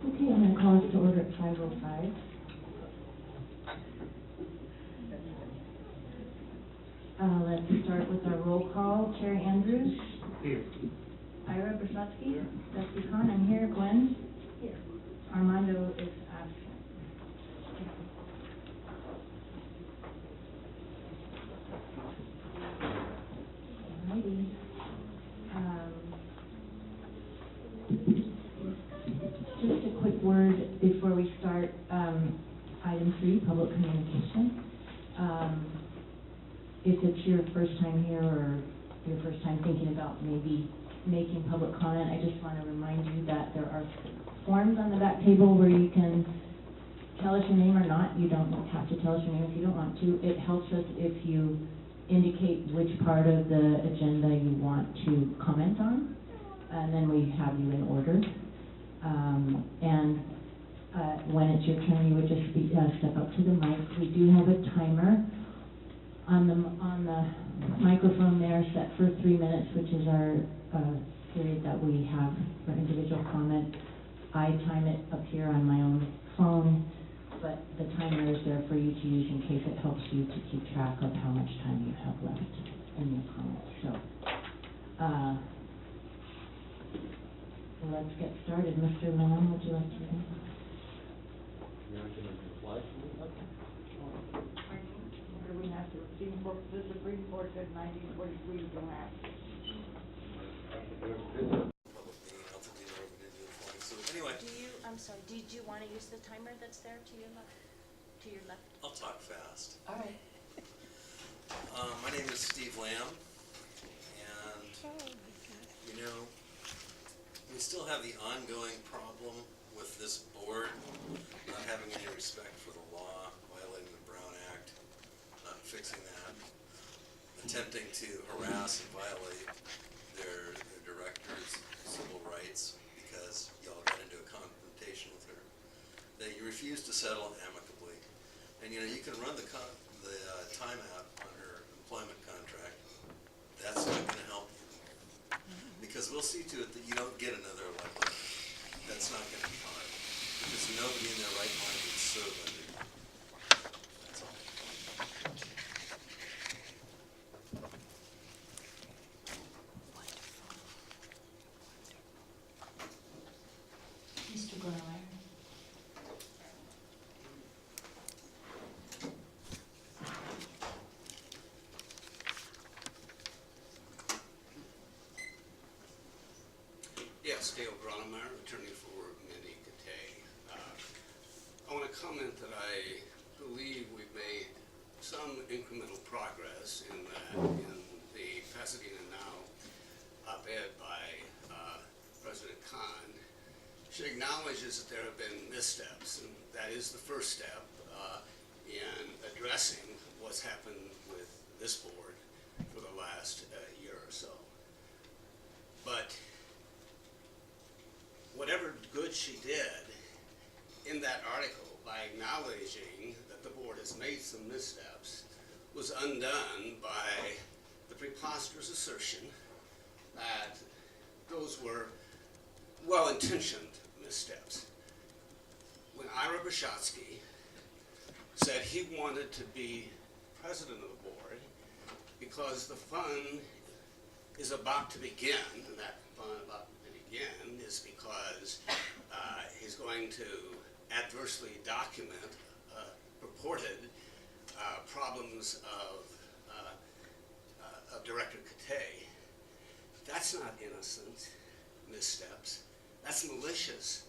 Okay, I'm going to call us to order at 5:05. Let's start with our roll call. Chair Andrews. Here. Ira Brzezinski. Dusty Khan, I'm here. Gwen. Here. Armando is absent. Alrighty. Just a quick word before we start. Item 3, public communication. If it's your first time here or your first time thinking about maybe making public comment, I just want to remind you that there are forms on the back table where you can tell us your name or not. You don't have to tell us your name if you don't want to. It helps us if you indicate which part of the agenda you want to comment on, and then we have you in order. When it's your turn, you would just step up to the mic. We do have a timer on the microphone there set for 3 minutes, which is our period that we have for individual comment. I time it up here on my own phone, but the timer is there for you to use in case it helps you to keep track of how much time you have left in your comments. So let's get started. Mr. Lamb, would you like to begin? We have to, the Supreme Court said 1943 you don't have to. So anyway, I'm sorry, did you want to use the timer that's there to your left? I'll talk fast. All right. My name is Steve Lamb, and you know, we still have the ongoing problem with this board not having any respect for the law, violating the Brown Act, not fixing that, attempting to harass and violate their director's civil rights because y'all got into a confrontation with her that you refused to settle amicably. And you know, you can run the timeout on her employment contract. That's not going to help you because we'll see to it that you don't get another election. That's not going to be hard because nobody in their right mind would serve under you. That's all. Mr. Gronemeyer. Yes, Dale Gronemeyer, attorney for Mindy Katay. I want to comment that I believe we've made some incremental progress in the Pasadena Now op-ed by President Khan. She acknowledges that there have been missteps, and that is the first step in addressing what's happened with this board for the last year or so. But whatever good she did in that article by acknowledging that the board has made some missteps was undone by the preposterous assertion that those were well-intentioned missteps. When Ira Brzezinski said he wanted to be president of the board because the fun is about to begin, and that fun about to begin is because he's going to adversely document purported problems of Director Katay. That's not innocent missteps. That's malicious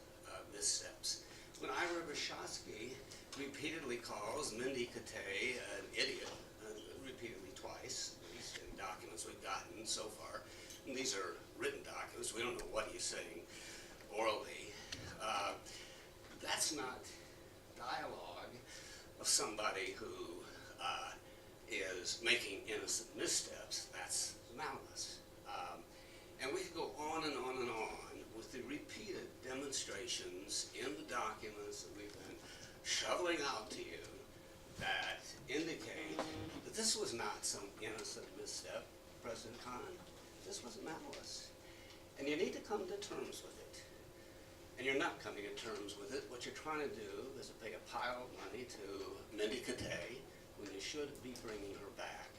missteps. When Ira Brzezinski repeatedly calls Mindy Katay an idiot, repeatedly twice, at least in documents we've gotten so far, and these are written documents, we don't know what he's saying orally, that's not dialogue of somebody who is making innocent missteps. That's malice. And we could go on and on and on with the repeated demonstrations in the documents that we've been shoveling out to you that indicate that this was not some innocent misstep, President Khan. This was malice. And you need to come to terms with it. And you're not coming to terms with it. What you're trying to do is to pay a pile of money to Mindy Katay when you should be bringing her back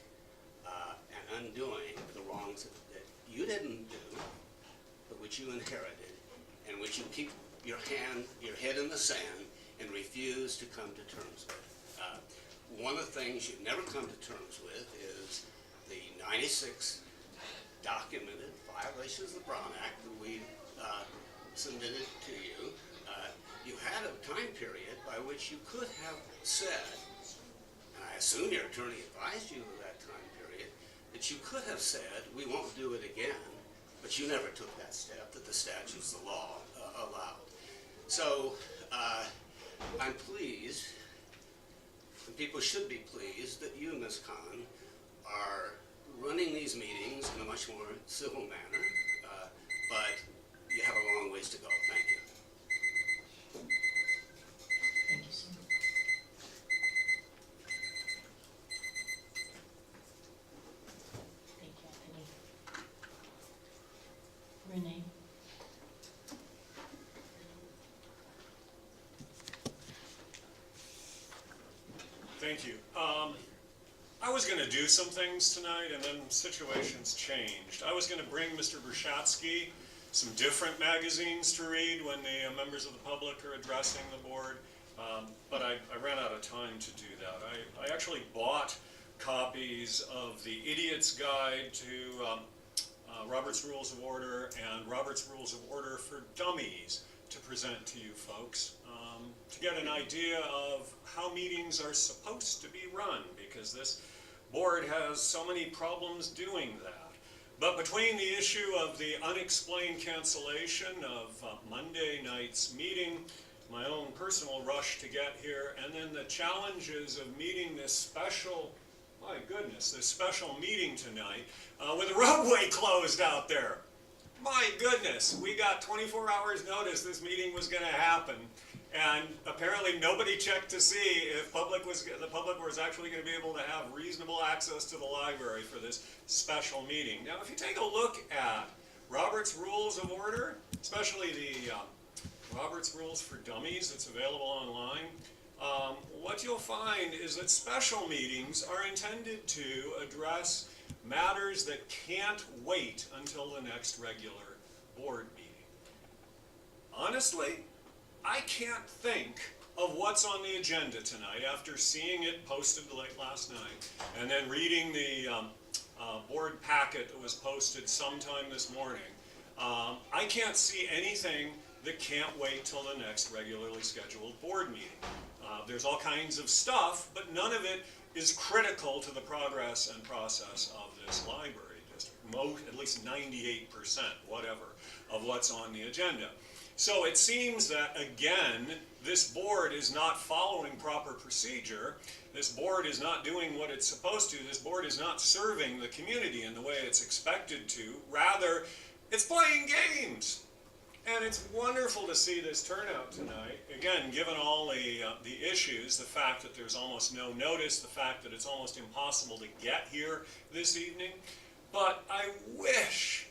and undoing the wrongs that you didn't do, but which you inherited, and which you keep your head in the sand and refuse to come to terms with. One of the things you've never come to terms with is the 96 documented violations of the Brown Act that we submitted to you. You had a time period by which you could have said, and I assume your attorney advised you of that time period, that you could have said, we won't do it again, but you never took that step that the statutes, the law allowed. So I'm pleased, and people should be pleased, that you, Ms. Khan, are running these meetings in a much more civil manner, but you have a long ways to go. Thank you. Thank you, sir. Thank you, Anthony. Renee? Thank you. I was going to do some things tonight, and then situations changed. I was going to bring Mr. Brushatsky some different magazines to read when the members of the public are addressing the board, but I ran out of time to do that. I actually bought copies of the Idiot's Guide to Robert's Rules of Order and Robert's Rules of Order for Dummies to present to you folks, to get an idea of how meetings are supposed to be run, because this board has so many problems doing that. But between the issue of the unexplained cancellation of Monday night's meeting, my own personal rush to get here, and then the challenges of meeting this special, my goodness, this special meeting tonight with the roadway closed out there. My goodness, we got 24 hours notice this meeting was going to happen, and apparently nobody checked to see if the public was actually going to be able to have reasonable access to the library for this special meeting. Now, if you take a look at Robert's Rules of Order, especially the Robert's Rules for Dummies that's available online, what you'll find is that special meetings are intended to address matters that can't wait until the next regular board meeting. Honestly, I can't think of what's on the agenda tonight after seeing it posted late last night and then reading the board packet that was posted sometime this morning. I can't see anything that can't wait till the next regularly scheduled board meeting. There's all kinds of stuff, but none of it is critical to the progress and process of this library district. At least 98%, whatever, of what's on the agenda. So it seems that, again, this board is not following proper procedure. This board is not doing what it's supposed to. This board is not serving the community in the way it's expected to. Rather, it's playing games. And it's wonderful to see this turnout tonight. Again, given all the issues, the fact that there's almost no notice, the fact that it's almost impossible to get here this evening. But I wish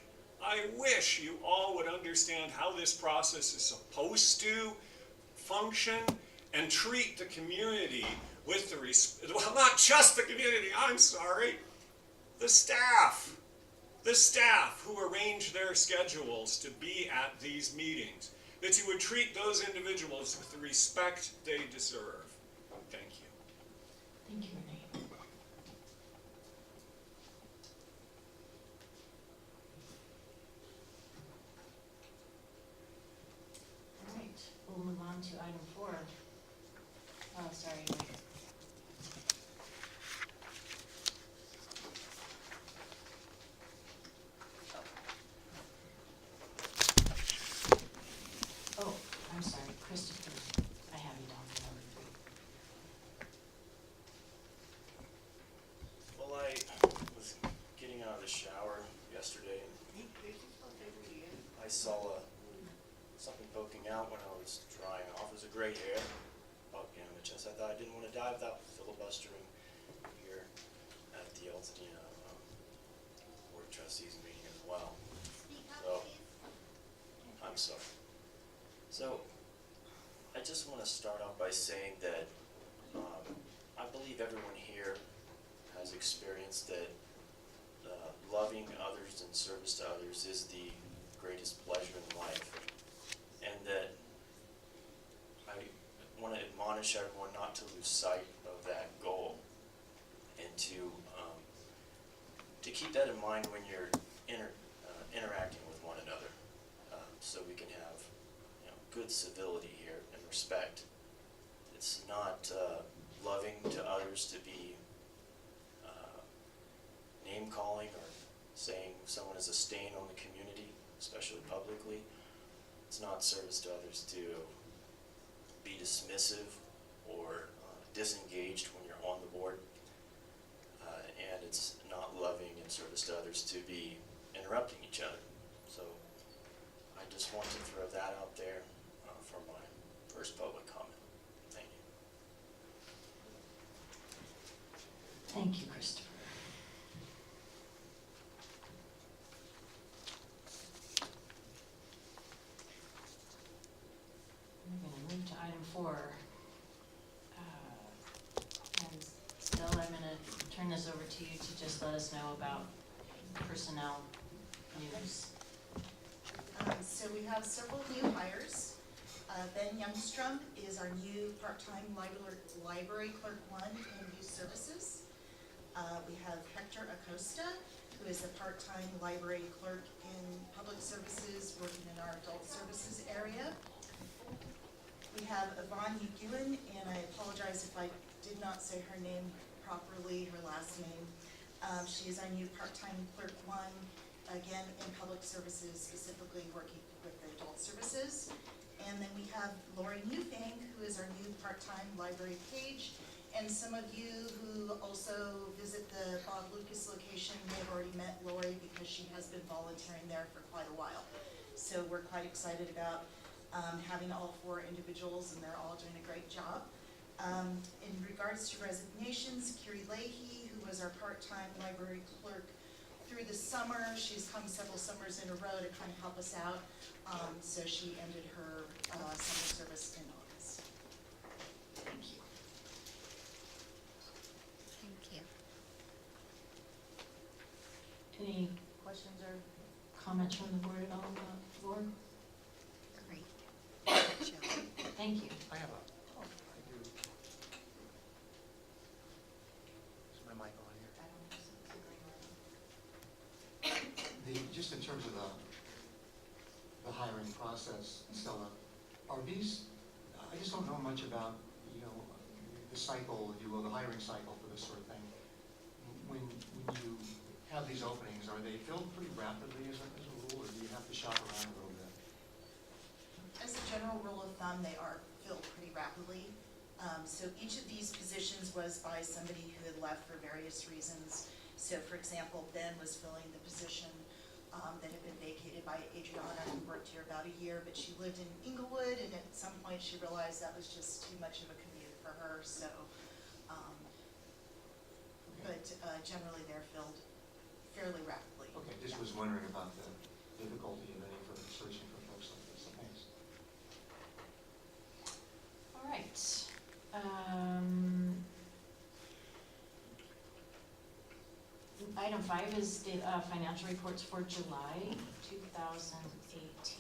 you all would understand how this process is supposed to function and treat the community with the respect, well, not just the community, I'm sorry, the staff who arrange their schedules to be at these meetings, that you would treat those individuals with the respect they deserve. Thank you. Thank you, Renee. All right, we'll move on to item 4. Oh, sorry, Mike. Oh, I'm sorry, Christopher, I have you down for number 3. Well, I was getting out of the shower yesterday and I saw something poking out when I was drying off. It was a gray hair poking on the chest. I thought I didn't want to die without filibustering here at the Altadena Board of Trustees meeting as well. So, I'm sorry. So, I just want to start off by saying that I believe everyone here has experienced that loving others and service to others is the greatest pleasure in life. And that I want to admonish everyone not to lose sight of that goal, and to keep that in mind when you're interacting with one another, so we can have, you know, good civility here and respect. It's not loving to others to be name calling or saying someone is a stain on the community, especially publicly. It's not service to others to be dismissive or disengaged when you're on the board. And it's not loving and service to others to be interrupting each other. So I just want to throw that out there for my first public comment. Thank you. Thank you, Christopher. We're gonna move to item 4. And Stella, I'm gonna turn this over to you to just let us know about personnel news. So we have several new hires. Ben Youngstrom is our new part-time library clerk 1 in youth services. We have Hector Acosta, who is a part-time library clerk in public services, working in our adult services area. We have Yvonne Ewan, and I apologize if I did not say her name properly, her last name. She is our new part-time clerk 1, again in public services, specifically working with the adult services. And then we have Lori Newfang, who is our new part-time library page. And some of you who also visit the Bob Lucas location may have already met Lori because she has been volunteering there for quite a while. So we're quite excited about having all 4 individuals, and they're all doing a great job. In regards to resignations, Carrie Leahy, who was our part-time library clerk through the summer, she's come several summers in a row to kind of help us out. So she ended her summer service in August. Thank you. Thank you. Any questions or comments from the board at all about the board? Great. Thank you. I have I do. Is my mic on here? Just in terms of the hiring process, Stella, are these, I just don't know much about, you know, the cycle, if you will, the hiring cycle for this sort of thing. When you have these openings, are they filled pretty rapidly as a rule, or do you have to shop around a little bit? As a general rule of thumb, they are filled pretty rapidly. So each of these positions was by somebody who had left for various reasons. So for example, Ben was filling the position that had been vacated by Adriana, who worked here about a year, but she lived in Inglewood, and at some point she realized that was just too much of a commute for her, so, but generally they're filled fairly rapidly. Okay, just was wondering about the difficulty of any for searching for folks like this. Thanks. All right. Item 5 is the financial reports for July 2018.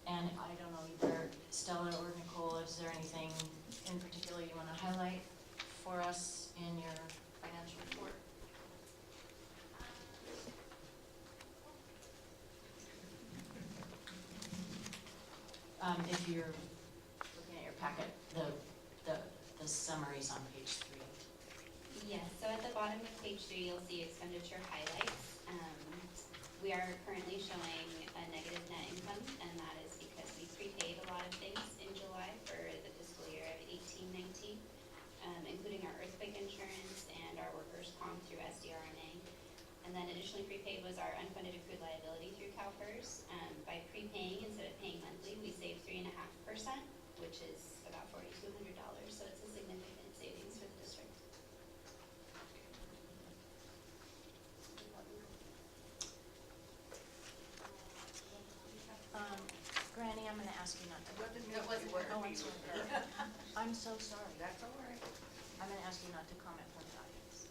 And I don't know, either Stella or Nicole, is there anything in particular you want to highlight for us in your financial report? If you're looking at your packet, the summaries on page 3. Yes, so at the bottom of page 3, you'll see expenditure highlights. We are currently showing a negative net income, and that is because we prepaid a lot of things in July for the fiscal year of 18-19, including our earthquake insurance and our workers' comp through SDRNA. And then additionally prepaid was our unfunded accrued liability through CalPERS. By prepaying instead of paying monthly, we saved 3.5%, which is about $4,200. So it's a significant savings for the district. I'm gonna ask you not to. Wasn't me, It wasn't it wasn't her. me, it was her. I'm so sorry. That's all right. I'm gonna ask you not to comment from the audience.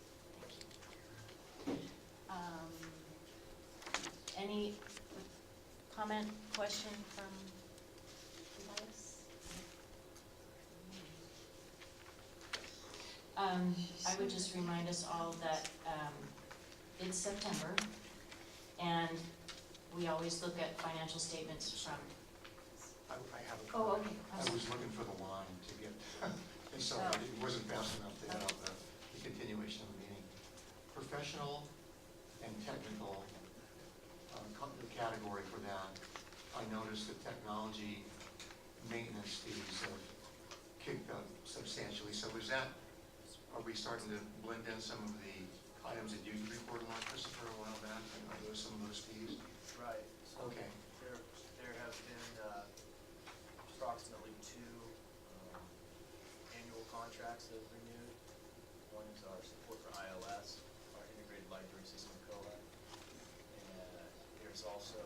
Thank you. Any comment, question from Tobias? I would just remind us all that, it's September, and we always look at financial statements from, I have a oh, comment. okay. I was looking for the line to get, and so it wasn't fast enough to get out the continuation of the meeting. Professional and technical, the category for that, I noticed that technology maintenance fees have kicked up substantially. So is that, are we starting to blend in some of the items that you reported on, Christopher, a while back? Are those some of those fees? Right. So Okay. There have been approximately 2 annual contracts that have renewed. One is our support for ILS, our Integrated Library System COLA. And there's also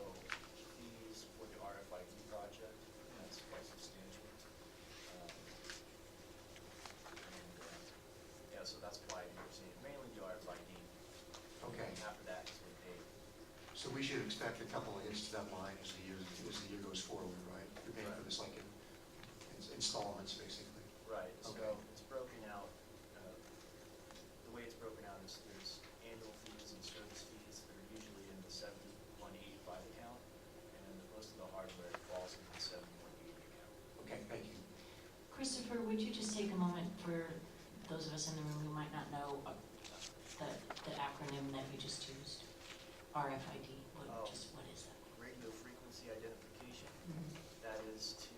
fees for the RFID project, and that's quite substantial. Yeah, so that's why you're seeing mainly the RFID. Okay. And after that, it's been paid. So we should expect a couple of hits to that line as the year goes forward, right? You're paying for this like in installments, basically. Right, Okay. so it's broken out, the way it's broken out is there's annual fees and service fees that are usually in the 7185 account, and most of the hardware falls in the 7180 account. Okay, thank you. Christopher, would you just take a moment for those of us in the room who might not know the acronym that you just used? RFID, what is that? Radio frequency identification, that is to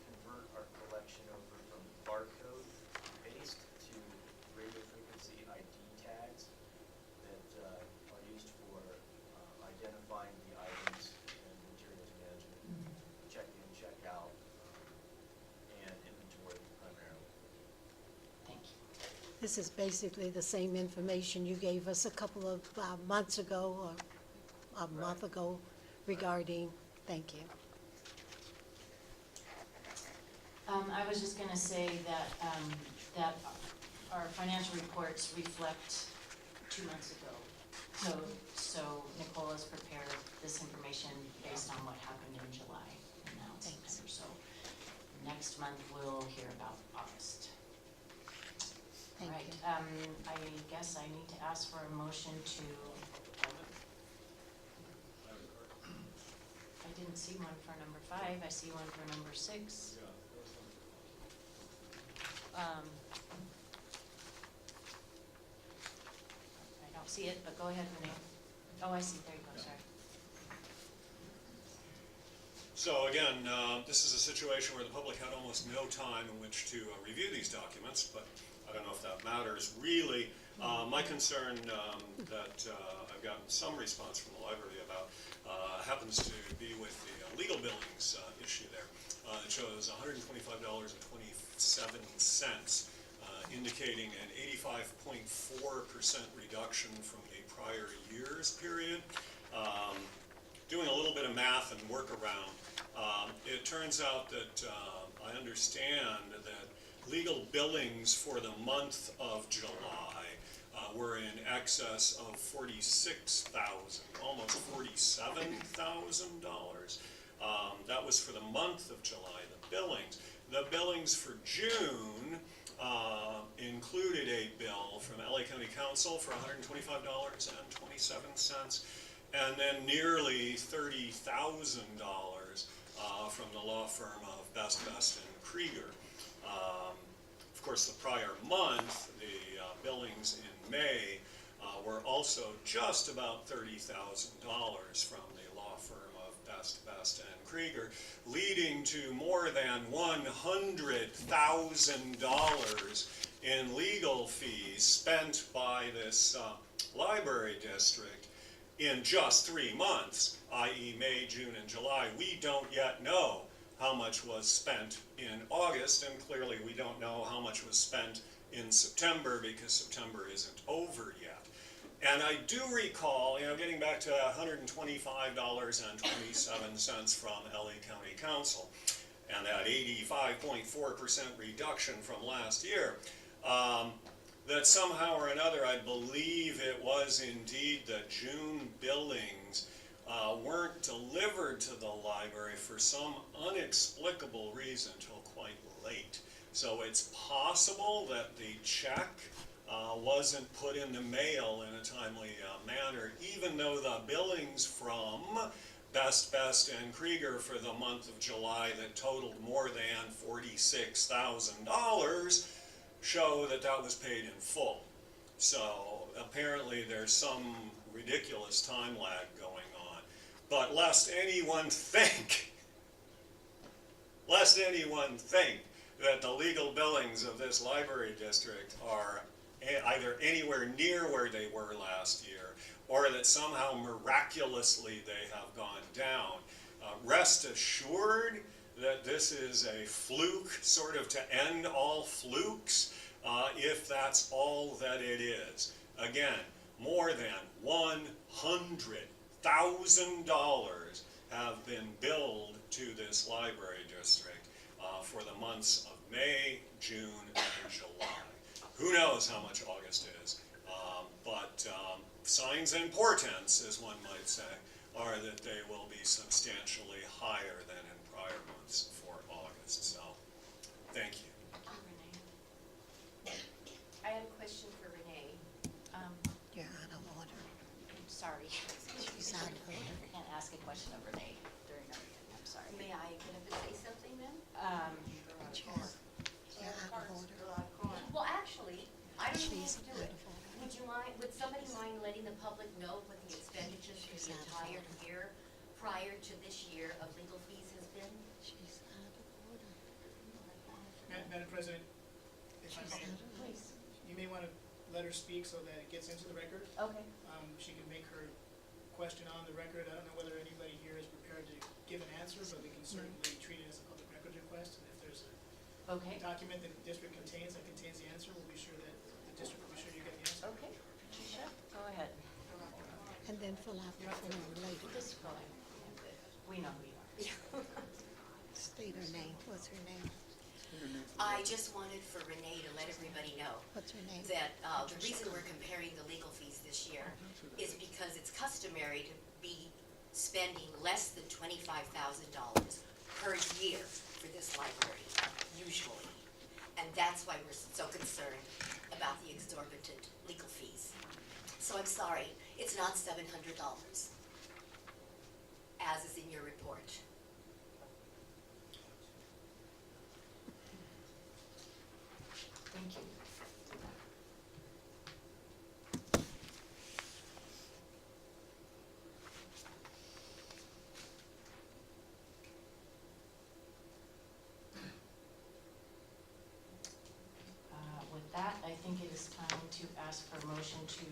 convert our collection over from barcode based to radio frequency ID tags that are used for identifying the items and materials management, check in, check out, and inventory primarily. Thank you. This is basically the same information you gave us a couple of months ago, or a month ago, regarding, thank you. I was just gonna say that, that our financial reports reflect 2 months ago. So Nicola's prepared this information based on what happened in July, and now it's September. So next month we'll hear about August. All Thank right, you. I guess I need to ask for a motion to, I didn't see one for number 5, I see one for number 6. I don't see it, but go ahead, Renee. Oh, I see, there you go, sorry. So again, this is a situation where the public had almost no time in which to review these documents, but I don't know if that matters really. My concern that I've gotten some response from the library about happens to be with the legal billings issue there. It shows $125.27, indicating an 85.4% reduction from the prior year's period. Doing a little bit of math and workaround, it turns out that I understand that legal billings for the month of July were in excess of $46,000, almost $47,000. That was for the month of July, the billings. The billings for June included a bill from LA County Council for $125.27, and then nearly $30,000 from the law firm of Best and Krieger. Of course, the prior month, the billings in May were also just about $30,000 from the law firm of Best and Krieger, leading to more than $100,000 in legal fees spent by this library district in just 3 months, i.e. May, June, and July. We don't yet know how much was spent in August, and clearly we don't know how much was spent in September because September isn't over yet. And I do recall, getting back to $125.27 from LA County Council, and that 85.4% reduction from last year, that somehow or another, I believe it was indeed the June billings weren't delivered to the library for some inexplicable reason till quite late. So it's possible that the check wasn't put in the mail in a timely manner, even though the billings from Best and Krieger for the month of July that totaled more than $46,000 show that that was paid in full. So apparently there's some ridiculous time lag going on. But lest anyone think that the legal billings of this library district are either anywhere near where they were last year, or that somehow miraculously they have gone down. Rest assured that this is a fluke, sort of to end all flukes, if that's all that it is. Again, more than $100,000 have been billed to this library district for the months of May, June, and July. Who knows how much August is, but signs and portents, as one might say, are that they will be substantially higher than in prior months for August. So, thank you. Renee. I have a question for Renee. You're out of order. Sorry. She's out of order. I can't ask a question of Renee during our meeting, I'm sorry. May I get up and say something then? You're out of order. Well, actually, I don't even She's have to do out it. of order. Would somebody mind letting the public know what the expenditures for the entire year prior to this year of legal fees has been? She's out of order. Madam President, if I may, Please. you may want to let her speak so that it gets into the record. Okay. She can make her question on the record. I don't know whether anybody here is prepared to give an answer, but we can certainly treat it as a public records request. And if there's a document that the district contains that contains the answer, we'll be sure that the district will be sure you get the answer. Okay, sure, go ahead. And then fill out the form later. Just go ahead. We know who you are. State her name. What's her name? I just wanted for Renee to let everybody know What's her name? that the reason we're comparing the legal fees this year is because it's customary to be spending less than $25,000 per year for this library, usually. And that's why we're so concerned about the exorbitant legal fees. So I'm sorry, it's not $700, as is in your report. Thank you. With that, I think it is time to ask for a motion to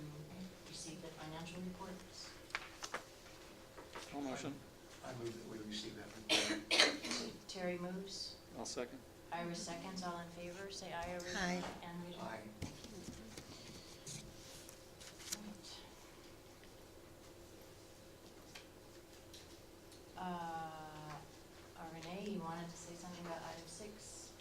receive the financial reports. I'll motion. I move that we receive that report. Terry moves. I'll second. Iris seconds. All in favor, say aye. Iris. Aye. And Rita. Aye. Renee, you wanted to say something about item 6?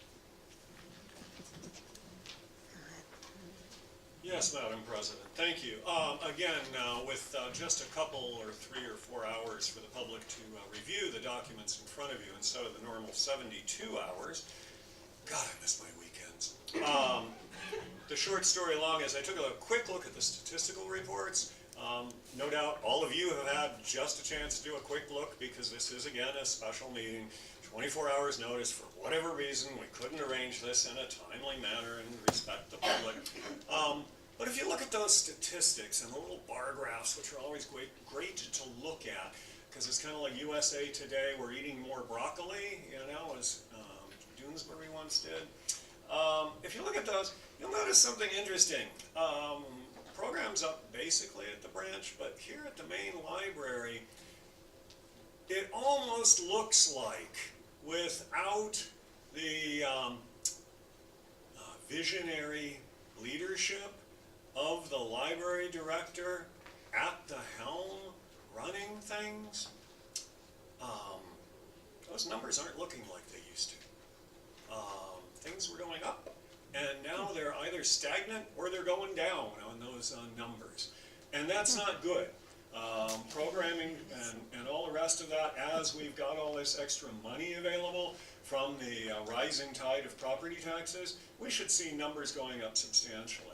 Yes, Madam President, thank you. Again, with just a couple or 3 or 4 hours for the public to review the documents in front of you instead of the normal 72 hours, God, I miss my weekends. The short story long is I took a quick look at the statistical reports. No doubt all of you have had just a chance to do a quick look because this is, again, a special meeting. 24 hours notice. For whatever reason, we couldn't arrange this in a timely manner and respect the public. But if you look at those statistics and the little bar graphs, which are always great to look at, because it's kind of like USA Today, we're eating more broccoli, as Doonesbury once did. If you look at those, you'll notice something interesting. Programs up basically at the branch, but here at the main library, it almost looks like, without the visionary leadership of the library director at the helm running things, those numbers aren't looking like they used to. Things were going up, and now they're either stagnant or they're going down on those numbers. And that's not good. Programming and all the rest of that, as we've got all this extra money available from the rising tide of property taxes, we should see numbers going up substantially.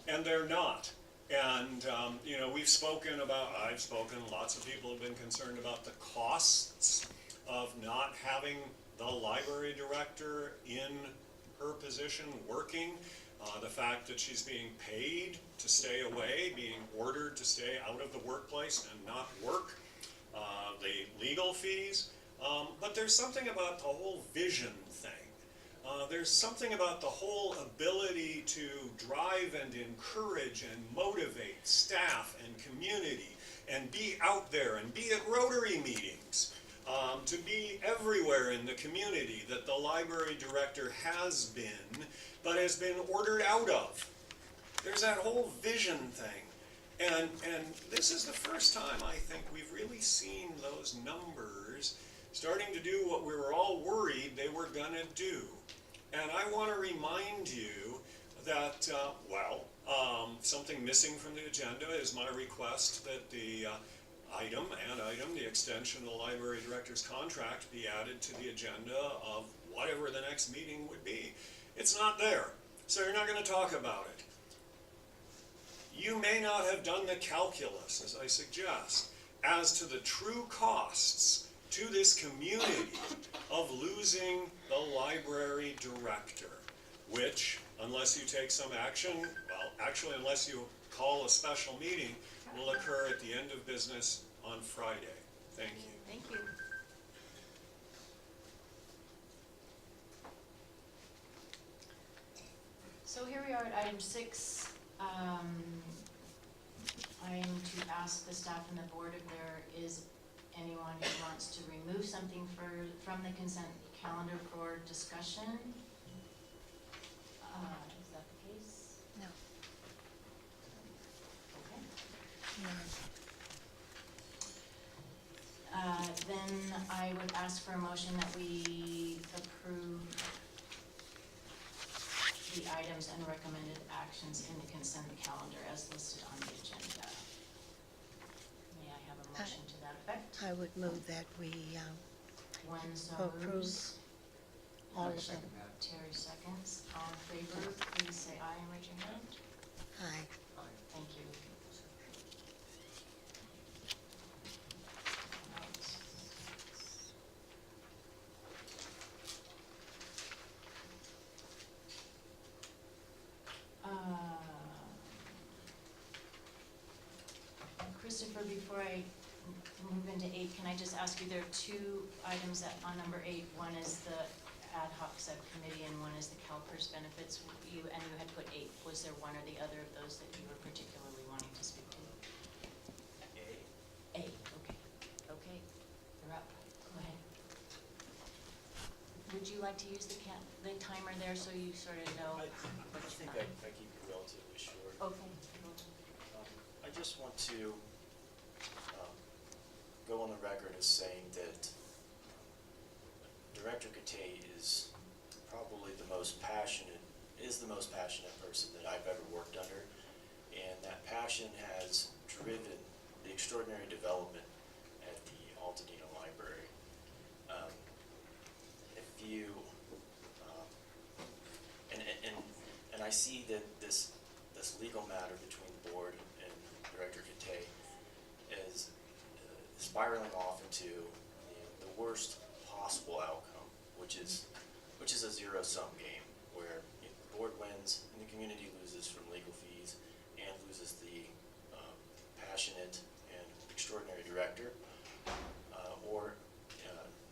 And they're not. And, you know, I've spoken, lots of people have been concerned about the costs of not having the library director in her position working. The fact that she's being paid to stay away, being ordered to stay out of the workplace and not work, the legal fees. But there's something about the whole vision thing. There's something about the whole ability to drive and encourage and motivate staff and community and be out there and be at Rotary meetings, to be everywhere in the community that the library director has been, but has been ordered out of. There's that whole vision thing. And this is the first time I think we've really seen those numbers starting to do what we were all worried they were going to do. And I want to remind you that, something missing from the agenda is my request that the the extension of the library director's contract be added to the agenda of whatever the next meeting would be. It's not there, so you're not going to talk about it. You may not have done the calculus, as I suggest, as to the true costs to this community of losing the library director, which, unless you take some action, actually unless you call a special meeting, will occur at the end of business on Friday. Thank you. Thank you. So here we are at item 6. I am to ask the staff and the board if there is anyone who wants to remove something from the consent calendar for discussion. Is that the case? No. Okay. Then I would ask for a motion that we approve the items and recommended actions in the consent calendar as listed on the agenda. May I have a motion to that effect? I would move that we One so approve moves. all of them. Second that. Terry seconds. All in favor, please say aye and raise your hand. Aye. Thank you. Christopher, before I move into 8, can I just ask you, there are 2 items on number 8. One is the ad hoc subcommittee and one is the CalPERS benefits. You had put 8. Was there one or the other of those that you were particularly wanting to speak to? A, okay. Okay, you're up. Go ahead. Would you like to use the timer there so you sort of know? I think I keep it relatively short. Okay. I just want to go on the record as saying that Director Katay is probably the most passionate person that I've ever worked under, and that passion has driven the extraordinary development at the Altadena Library. If you, and I see that this legal matter between the board and Director Katay is spiraling off into the worst possible outcome, which is a zero-sum game where the board wins and the community loses from legal fees and loses the passionate and extraordinary director, or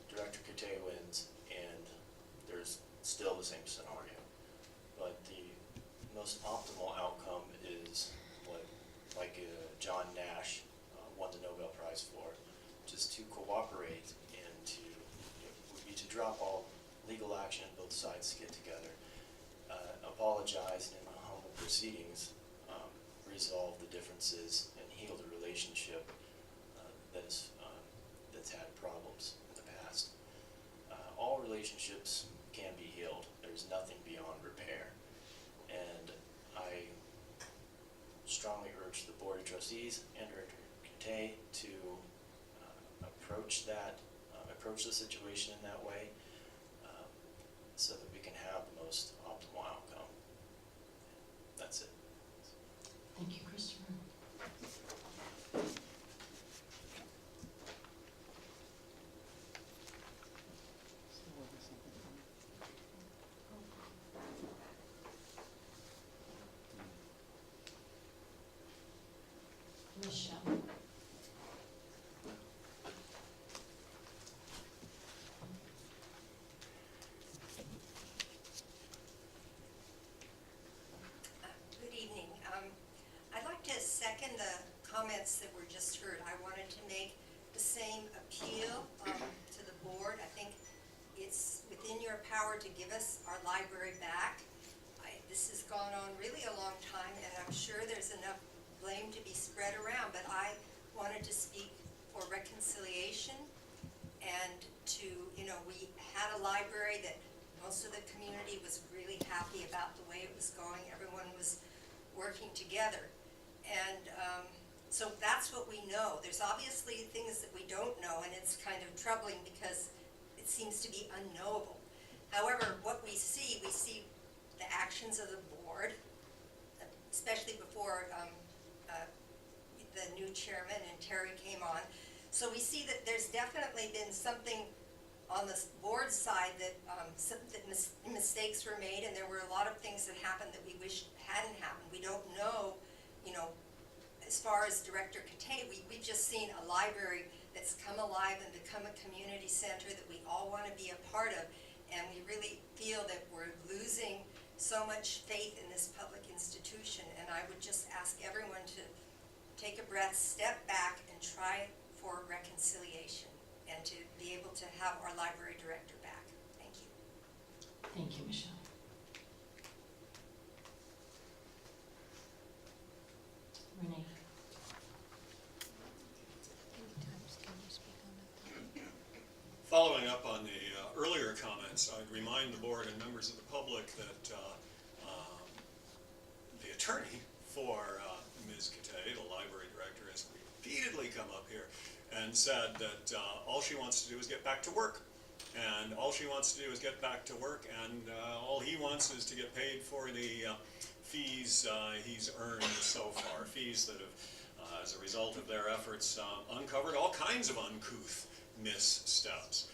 Director Katay wins and there's still the same scenario. But the most optimal outcome is what, John Nash won the Nobel Prize for, which is to cooperate and would be to drop all legal action and both sides get together, apologize in humble proceedings, resolve the differences and heal the relationship that's had problems in the past. All relationships can be healed. There's nothing beyond repair. And I strongly urge the Board of Trustees and Director Catay to approach the situation in that way, so that we can have the most optimal outcome. That's it. Thank you, Christopher. Michelle. Good evening. I'd like to second the comments that were just heard. I wanted to make the same appeal to the board. I think it's within your power to give us our library back. This has gone on really a long time, and I'm sure there's enough blame to be spread around, but I wanted to speak for reconciliation and to, we had a library that most of the community was really happy about the way it was going. Everyone was working together. And so that's what we know. There's obviously things that we don't know, and it's kind of troubling because it seems to be unknowable. However, what we see the actions of the board, especially before the new chairman and Terry came on. So we see that there's definitely been something on the board side that mistakes were made, and there were a lot of things that happened that we wish hadn't happened. We don't know, as far as Director Catay, we've just seen a library that's come alive and become a community center that we all want to be a part of, and we really feel that we're losing so much faith in this public institution. And I would just ask everyone to take a breath, step back, and try for reconciliation, and to be able to have our library director back. Thank you. Thank you, Michelle. Renee. Following up on the earlier comments, I'd remind the board and members of the public that the attorney for Ms. Catay, the library director, has repeatedly come up here and said that all she wants to do is get back to work. And all she wants to do is get back to work, and all he wants is to get paid for the fees he's earned so far, fees that have, as a result of their efforts, uncovered all kinds of uncouth missteps.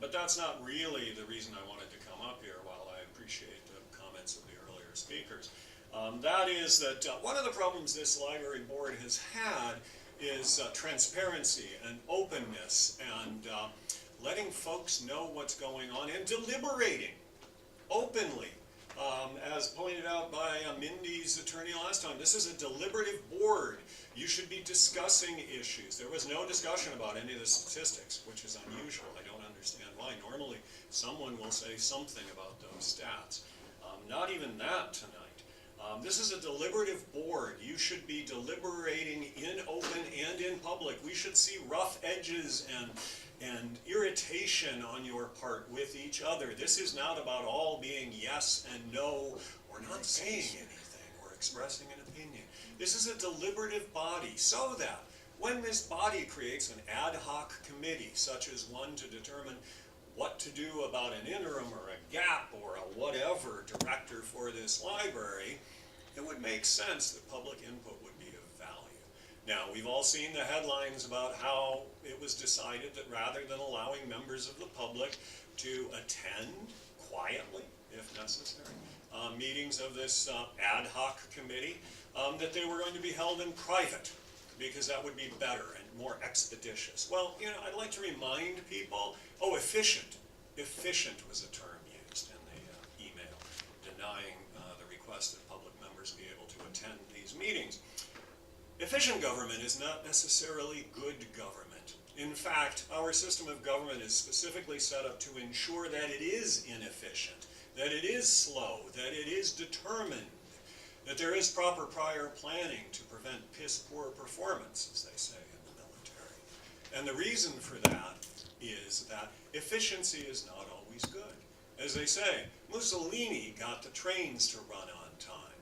But that's not really the reason I wanted to come up here, while I appreciate the comments of the earlier speakers. That is that one of the problems this library board has had is transparency and openness and letting folks know what's going on and deliberating openly. As pointed out by Mindy's attorney last time, this is a deliberative board. You should be discussing issues. There was no discussion about any of the statistics, which is unusual. I don't understand why. Normally, someone will say something about those stats. Not even that tonight. This is a deliberative board. You should be deliberating in open and in public. We should see rough edges and irritation on your part with each other. This is not about all being yes and no, or not saying anything, or expressing an opinion. This is a deliberative body, so that when this body creates an ad hoc committee, such as one to determine what to do about an interim or a gap or a whatever director for this library, it would make sense that public input would be of value. Now, we've all seen the headlines about how it was decided that rather than allowing members of the public to attend quietly, if necessary, meetings of this ad hoc committee, that they were going to be held in private, because that would be better and more expeditious. Well, I'd like to remind people, efficient. Efficient was a term used in the email, denying the request that public members be able to attend these meetings. Efficient government is not necessarily good government. In fact, our system of government is specifically set up to ensure that it is inefficient, that it is slow, that it is determined, that there is proper prior planning to prevent piss-poor performance, as they say in the military. And the reason for that is that efficiency is not always good. As they say, Mussolini got the trains to run on time.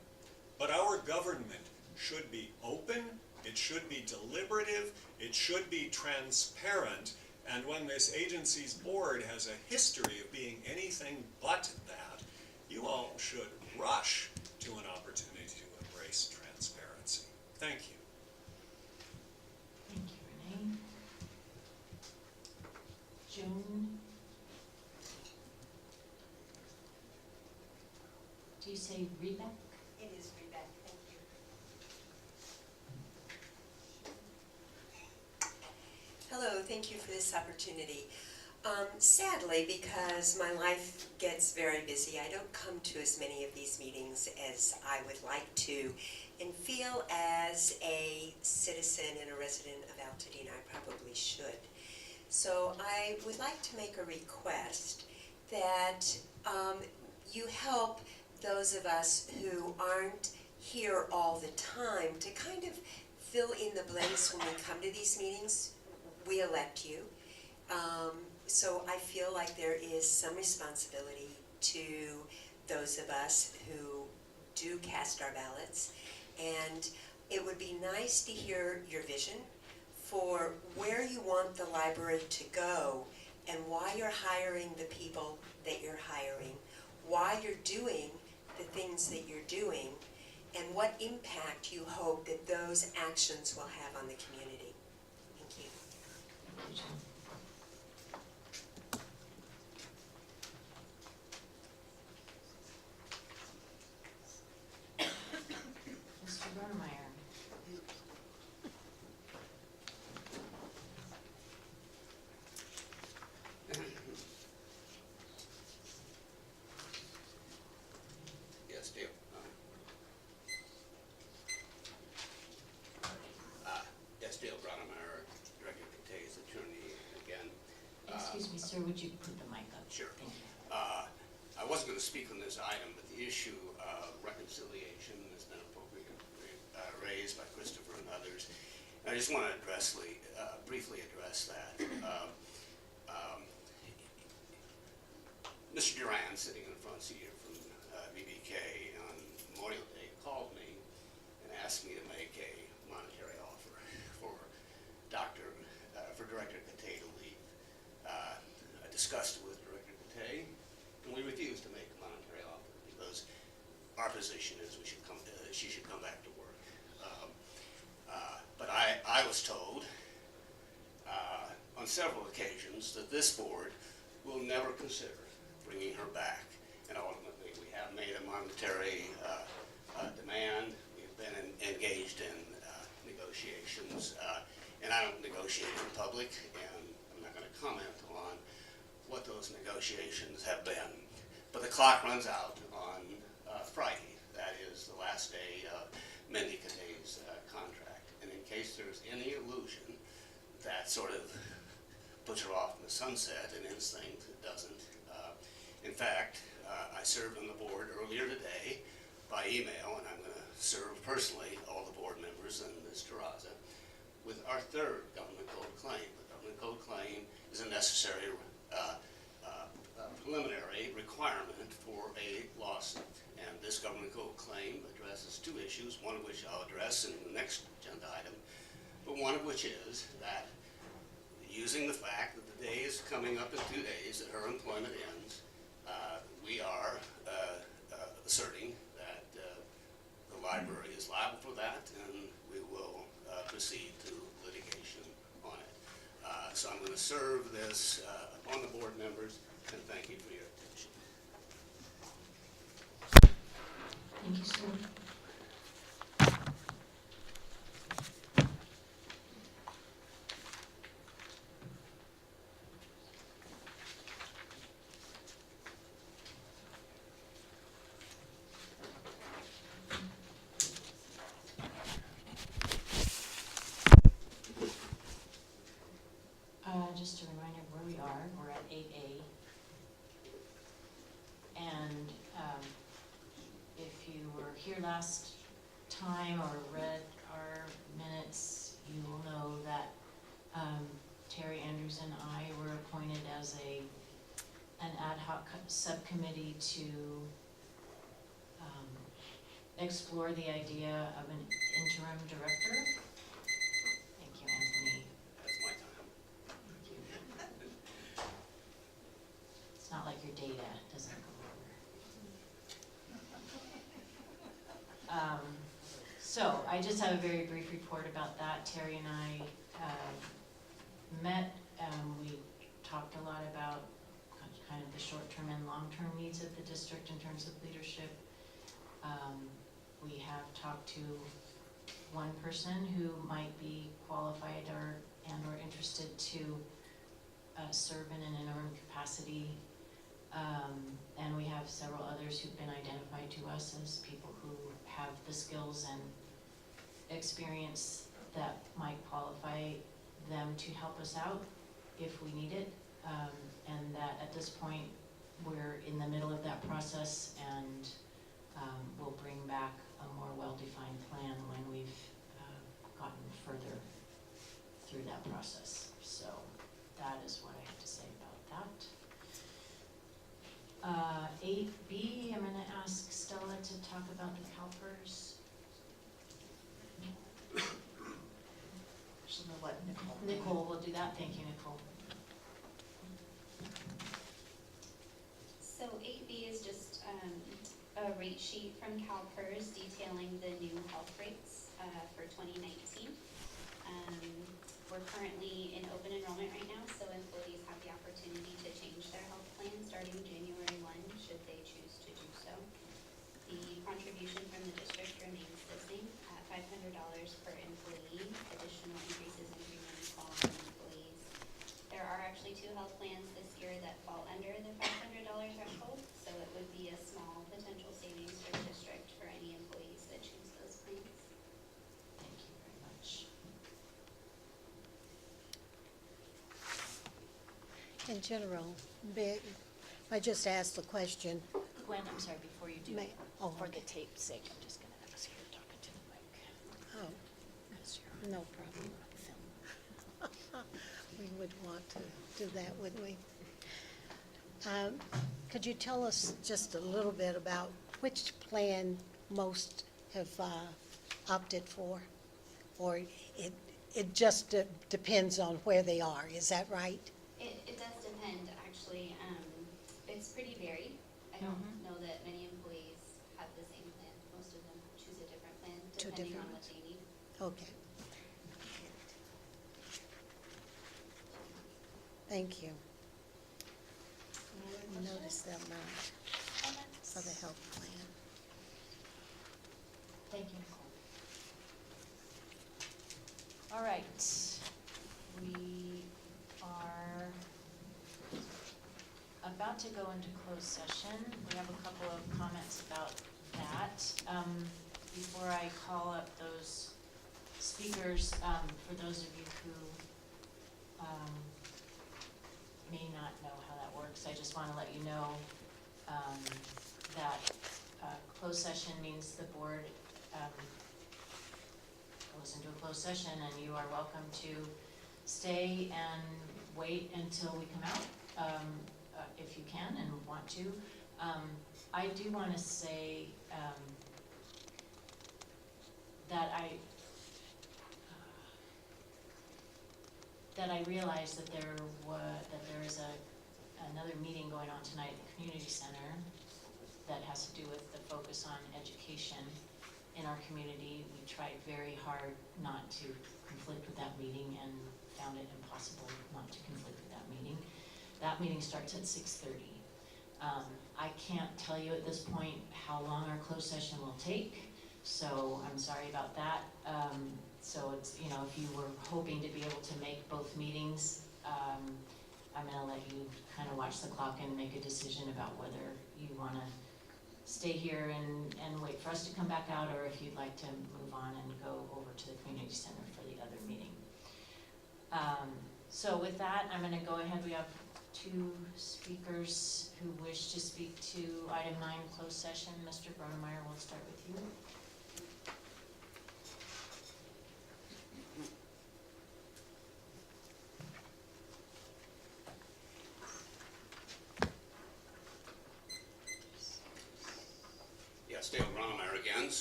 But our government should be open, it should be deliberative, it should be transparent, and when this agency's board has a history of being anything but that, you all should rush to an opportunity to embrace transparency. Thank you. Thank you, Renee. Joan? Do you say Rebeck? It is Rebecca, thank you. Hello, thank you for this opportunity. Sadly, because my life gets very busy, I don't come to as many of these meetings as I would like to, and feel as a citizen and a resident of Altadena I probably should. So I would like to make a request that you help those of us who aren't here all the time to kind of fill in the blanks when we come to these meetings. We elect you. So I feel like there is some responsibility to those of us who do cast our ballots. And it would be nice to hear your vision for where you want the library to go and why you're hiring the people that you're hiring, why you're doing the things that you're doing, and what impact you hope that those actions will have on the community. Thank you. Mr. Gronemeyer? Yes, Dale. Yes, Dale Gronemeyer, Director Catay's attorney again. Excuse me, sir, would you put the mic up? Sure. Thank you. I wasn't going to speak on this item, but the issue of reconciliation has been appropriately raised by Christopher and others. And I just want to briefly address that. Mr. Duran, sitting in the front seat here from BBK on Memorial Day, called me and asked me to make a monetary offer for Director Catay to leave. I discussed it with Director Catay, and we refused to make a monetary offer because our position is she should come back to work. But I was told on several occasions that this board will never consider bringing her back. And ultimately, we have made a monetary demand. We've been engaged in negotiations, and I don't negotiate in public, and I'm not going to comment on what those negotiations have been. But the clock runs out on Friday. That is the last day of Mindy Catay's contract. And in case there's any illusion that sort of puts her off in the sunset and instincts, it doesn't. In fact, I served on the board earlier today by email, and I'm going to serve personally all the board members and Ms. Terraza with our third government code claim. The government code claim is a necessary preliminary requirement for a lawsuit. And this government code claim addresses two issues, one of which I'll address in the next agenda item, but one of which is that using the fact that the day is coming up in 2 days that her employment ends, we are asserting that the library is liable for that, and we will proceed to litigation on it. So I'm going to serve this upon the board members, and thank you for your attention. Thank you, sir. Just a reminder of where we are. We're at 8A. And if you were here last time or read our minutes, you will know that Terry Andrews and I were appointed as an ad hoc subcommittee to explore the idea of an interim director. Thank you, Anthony. That's my time. It's not like your data doesn't go over. So I just have a very brief report about that. Terry and I met, we talked a lot about kind of the short-term and long-term needs of the district in terms of leadership. We have talked to one person who might be qualified or interested to serve in an interim capacity. And we have several others who've been identified to us as people who have the skills and experience that might qualify them to help us out if we need it. And that at this point, we're in the middle of that process, and we'll bring back a more well-defined plan when we've gotten further through that process. So that is what I have to say about that. 8B, I'm going to ask Stella to talk about the CalPERS. She'll let Nicole. Nicole will do that. Thank you, Nicole. So 8B is just a rate sheet from CalPERS detailing the new health rates for 2019. We're currently in open enrollment right now, so employees have the opportunity to change their health plan starting January 1, should they choose to do so. The contribution from the district remains the same at $500 per employee. Additional increases in premiums fall on employees. There are actually 2 health plans this year that fall under the $500 threshold, so it would be a small potential savings for the district for any employees that choose those plans. Thank you very much. In general, I just asked the question. Gwen, I'm sorry, before you do, for the Okay. tape's sake, I'm just going to ask you to talk into the mic. Oh, Because you're no problem. on film. We would want to do that, wouldn't we? Could you tell us just a little bit about which plan most have opted for? Or it just depends on where they are, is that right? It does depend, actually. It's pretty varied. I don't know that many employees have the same plan. Most of them choose a different plan, depending on what they need. Okay. Thank you. Notice the amount for the health plan. Thank you, Nicole. All right, we are about to go into closed session. We have a couple of comments about that. Before I call up those speakers, for those of you who may not know how that works, I just want to let you know that closed session means the board goes into a closed session, and you are welcome to stay and wait until we come out, if you can and want to. I do want to say that I realized that there is another meeting going on tonight at the community center that has to do with the focus on education in our community. We tried very hard not to conflict with that meeting and found it impossible not to conflict with that meeting. That meeting starts at 6:30. I can't tell you at this point how long our closed session will take, so I'm sorry about that. So it's, if you were hoping to be able to make both meetings, I'm gonna let you kind of watch the clock and make a decision about whether you wanna stay here and wait for us to come back out, or if you'd like to move on and go over to the community center for the other meeting. So with that, I'm gonna go ahead. We have 2 speakers who wish to speak to item 9, closed session. Mr. Bronemeyer, we'll start with you.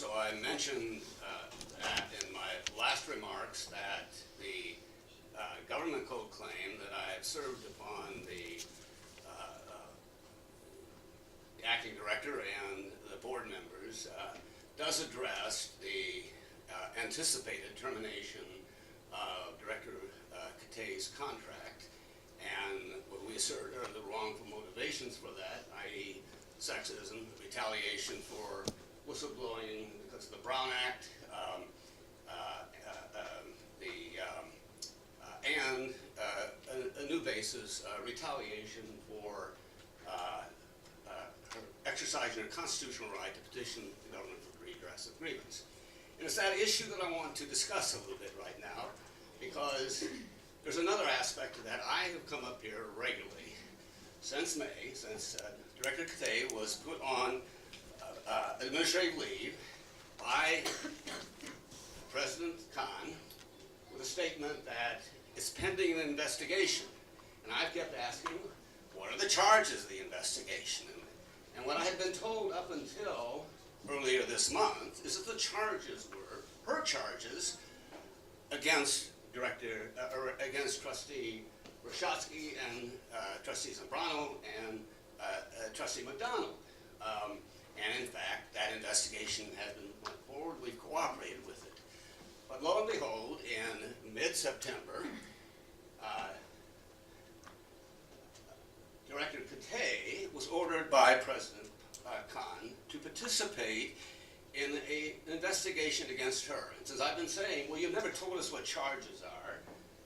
So I mentioned that in my last remarks that the government code claim that I have served upon the acting director and the board members does address the anticipated termination of Director Katay's contract, and what we assert are the wrongful motivations for that, i.e. sexism, retaliation for whistleblowing because of the Brown Act, and a new basis, retaliation for exercising her constitutional right to petition the government for redress of grievance. And it's that issue that I want to discuss a little bit right now, because there's another aspect to that. I have come up here regularly since May, since Director Katay was put on administrative leave by President Khan with a statement that it's pending an investigation. And I've kept asking, what are the charges of the investigation? And what I had been told up until earlier this month is that the charges were her charges against against Trustee Roshatsky and Trustee Zambrano and Trustee McDonald. And in fact, that investigation has been went forward. We've cooperated with it. But lo and behold, in mid-September, Director Katay was ordered by President Khan to participate in an investigation against her. And since I've been saying, well, you've never told us what charges are,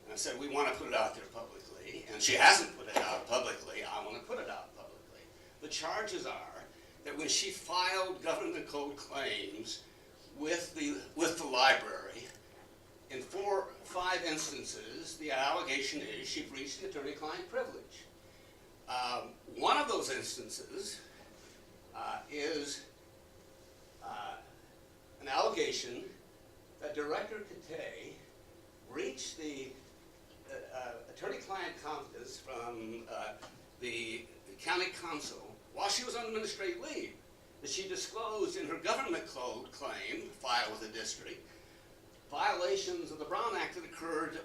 and I said, we want to put it out there publicly, and she hasn't put it out publicly, I want to put it out publicly. The charges are that when she filed government code claims with the library, in 4 or 5 instances, the allegation is she breached the attorney-client privilege. One of those instances is an allegation that Director Katay breached the attorney-client confidence from the county council while she was on administrative leave, that she disclosed in her government code claim filed with the district violations of the Brown Act that occurred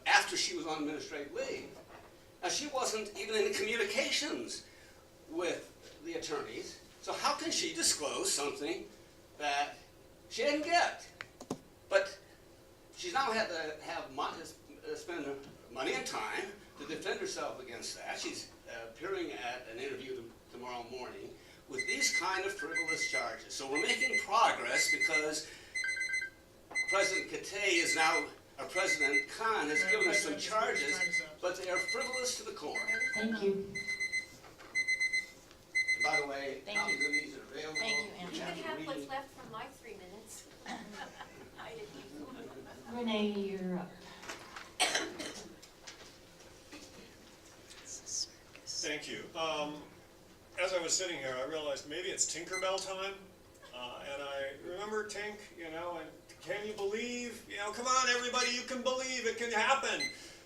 after she was on administrative leave. Now, she wasn't even in communications with the attorneys, so how can she disclose something that she didn't get? But she's now had to spend money and time to defend herself against that. She's appearing at an interview tomorrow morning with these kind of frivolous charges. So we're making progress because President Katay is now, or President Khan has given us some charges, but they are frivolous to the core. Thank you. And by the way, Thank copies you. of these are available. Thank you, Anne. You You have can to have read what's them. left from my 3 minutes. I didn't use them. Renee, you're up. Thank you. As I was sitting here, I realized maybe it's Tinkerbell time. And I remember Tink, and can you believe? Come on, everybody, you can believe, it can happen.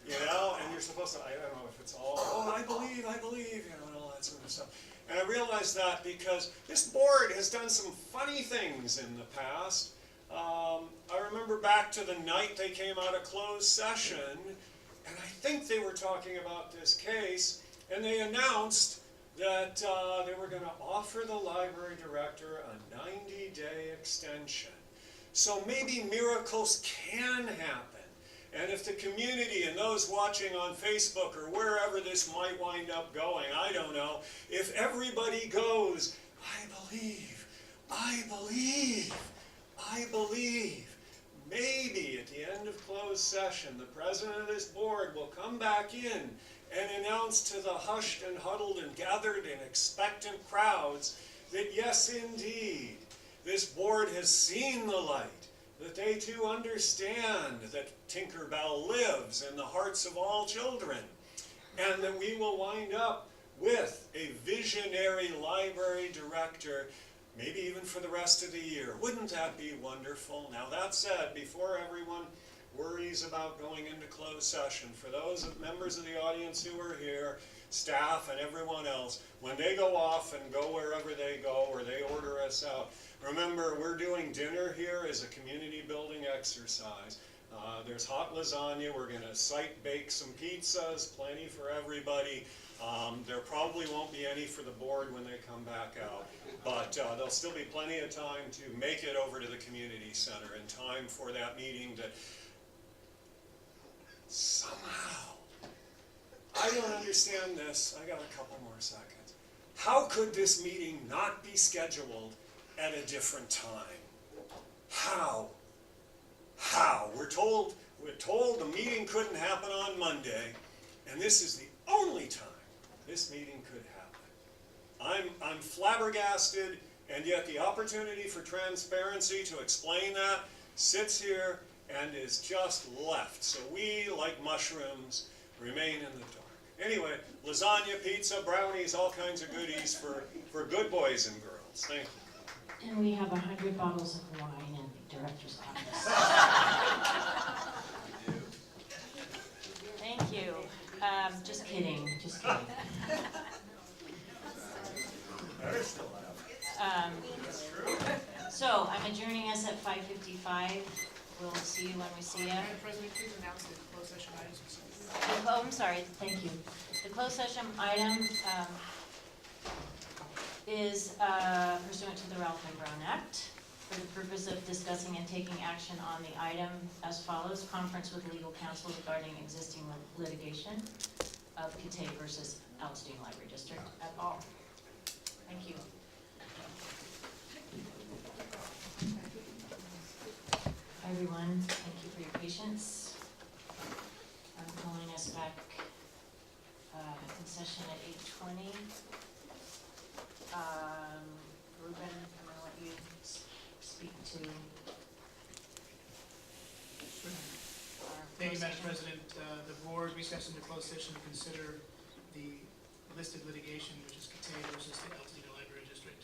And you're supposed to, I don't know if it's all, I believe, and all that sort of stuff. And I realized that because this board has done some funny things in the past. I remember back to the night they came out of closed session, and I think they were talking about this case, and they announced that they were going to offer the library director a 90-day extension. So maybe miracles can happen. And if the community and those watching on Facebook or wherever this might wind up going, I don't know, if everybody goes, I believe, I believe, I believe, maybe at the end of closed session, the president of this board will come back in and announce to the hushed and huddled and gathered and expectant crowds that yes, indeed, this board has seen the light, that they too understand that Tinkerbell lives in the hearts of all children, and that we will wind up with a visionary library director, maybe even for the rest of the year. Wouldn't that be wonderful? Now, that said, before everyone worries about going into closed session, for those members of the audience who are here, staff and everyone else, when they go off and go wherever they go or they order us out, remember, we're doing dinner here as a community building exercise. There's hot lasagna, we're gonna site bake some pizzas, plenty for everybody. There probably won't be any for the board when they come back out, but there'll still be plenty of time to make it over to the community center in time for that meeting that somehow, I don't understand this, I got a couple more seconds. How could this meeting not be scheduled at a different time? How? How? We're told the meeting couldn't happen on Monday, and this is the only time this meeting could happen. I'm flabbergasted, and yet the opportunity for transparency to explain that sits here and is just left. So we, like mushrooms, remain in the dark. Anyway, lasagna, pizza, brownies, all kinds of goodies for good boys and girls. Thank you. And we have 100 bottles of wine in the director's office. Thank you. Just kidding, just kidding. So I'm adjourning us at 5:55. We'll see you when we see you. Madam President, please announce the closed session items. Oh, I'm sorry, thank you. The closed session item is pursuant to the Ralph M. Brown Act for the purpose of discussing and taking action on the item as follows: conference with legal counsel regarding existing litigation of Kitay versus Alstine Library District et al. Thank you. Hi everyone, thank you for your patience. I'm calling us back in session at 8:20. Ruben, I'm going to let you speak to our Thank you, Madam session. President. The board recessed into closed session to consider the listed litigation, which is Kitay versus the Altadena Library District.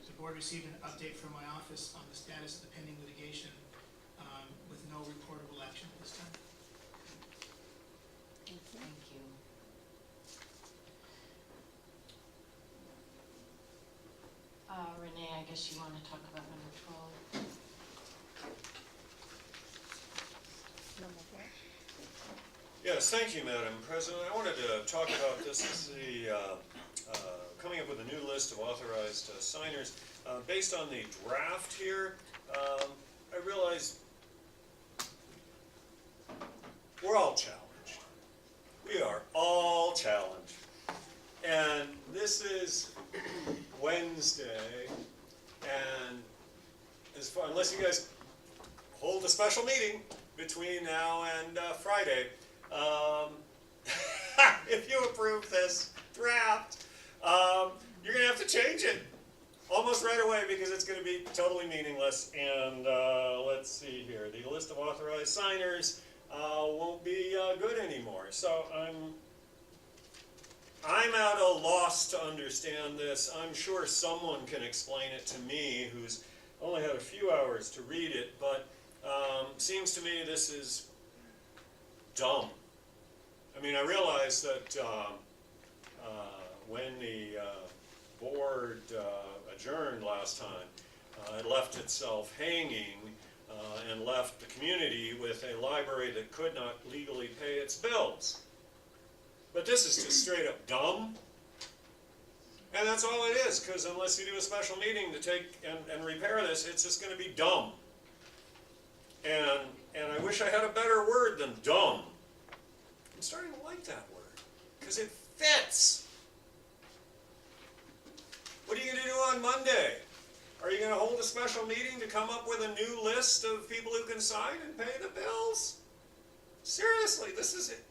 The board received an update from my office on the status of the pending litigation with no reportable action at this time. Thank you. Renee, I guess you want to talk about number 12. Yes, thank you, Madam President. I wanted to talk about this. This is the coming up with a new list of authorized signers. Based on the draft here, I realize we're all challenged. We are all challenged. And this is Wednesday, and as far, unless you guys hold a special meeting between now and Friday, if you approve this draft, you're going to have to change it almost right away because it's going to be totally meaningless. And let's see here, the list of authorized signers won't be good anymore. So I'm at a loss to understand this. I'm sure someone can explain it to me who's only had a few hours to read it, but seems to me this is dumb. I mean, I realize that when the board adjourned last time, it left itself hanging and left the community with a library that could not legally pay its bills. But this is just straight up dumb. And that's all it is, because unless you do a special meeting to take and repair this, it's just going to be dumb. And I wish I had a better word than dumb. I'm starting to like that word, because it fits. What are you going to do on Monday? Are you going to hold a special meeting to come up with a new list of people who can sign and pay the bills? Seriously, this is it.